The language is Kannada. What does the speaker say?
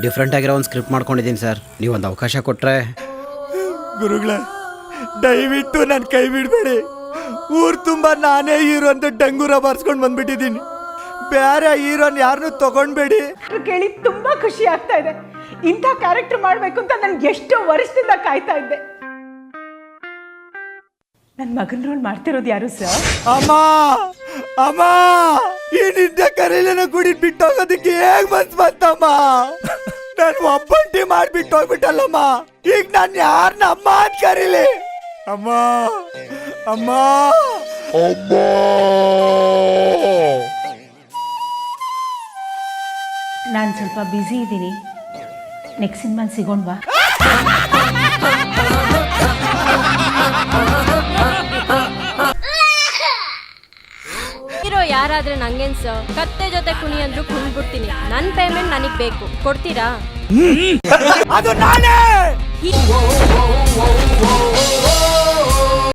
ಡಿಫ್ರೆಂಟ್ ಆಗಿರೋ ಒಂದು ಸ್ಕ್ರಿಪ್ಟ್ ಮಾಡ್ಕೊಂಡಿದ್ದೀನಿ ಸರ್. ನೀವೊಂದು ಅವಕಾಶ ಕೊಟ್ಟರೆ. ಗುರುಗಳೇ, ದಯವಿಟ್ಟು ನನ್ನ ಕೈ ಬಿಡಬೇಡಿ. ಊರು ತುಂಬ ನಾನೇ ಹೀರೋ ಅಂತ ಡಂಗೂರ ಬಾರಿಸ್ಕೊಂಡು ಬಂದ್ಬಿಟ್ಟಿದ್ದೀನಿ. ಬೇರೆ ಹೀರೋನ್ ಯಾರನ್ನೂ ತಗೊಂಡ್ಬೇಡಿ. ಕೇಳಿ ತುಂಬಾ ಖುಷಿ ಆಗ್ತಾ ಇದೆ. ಇಂಥ ಕ್ಯಾರೆಕ್ಟರ್ ಮಾಡಬೇಕು ಅಂತ ನನ್ಗೆ ಎಷ್ಟೋ ವರ್ಷದಿಂದ ಕಾಯ್ತಾ ಇದ್ದೆ. ನನ್ನ ಮಗನ ರೋಲ್ ಮಾಡ್ತಿರೋದು ಯಾರು ಸರ್? ಅಮ್ಮ ಅಮ್ಮ, ಈ ನಿದ್ದೆ ಕರೀಲನ ಗುಡಿ ಬಿಟ್ಟು ಹೋಗೋದಕ್ಕೆ ಹೇಗ್ ಮನ್ಸ್ ಬಂತಮ್ಮ? ನಾನು ಒಬ್ಬಂಟಿ ಮಾಡ್ಬಿಟ್ಟು ಹೋಗ್ಬಿಟ್ಟಲ್ಲಮ್ಮ. ಈಗ ನಾನು ಯಾರನ್ನ ಅಮ್ಮ ಅಂತ ಕರೀಲಿ? ಅಮ್ಮ ಅಮ್ಮ ಅಮ್ಮ. ನಾನು ಸ್ವಲ್ಪ ಬ್ಯುಸಿ ಇದ್ದೀನಿ. ನೆಕ್ಸ್ಟ್ ಸಿನಿಮಾಲ್ ಸಿಗೋಣವಾ? ಹೀರೋ ಯಾರಾದ್ರೆ ನಂಗೇನ್ ಸರ್, ಕತ್ತೆ ಜೊತೆ ಕುಣಿ ಅಂದ್ರೂ ಕುಣ್ಬಿಡ್ತೀನಿ. ನನ್ನ ಪೇಮೆಂಟ್ ನನಗ್ ಬೇಕು, ಕೊಡ್ತೀರಾ? ಅದು ನಾನೇ.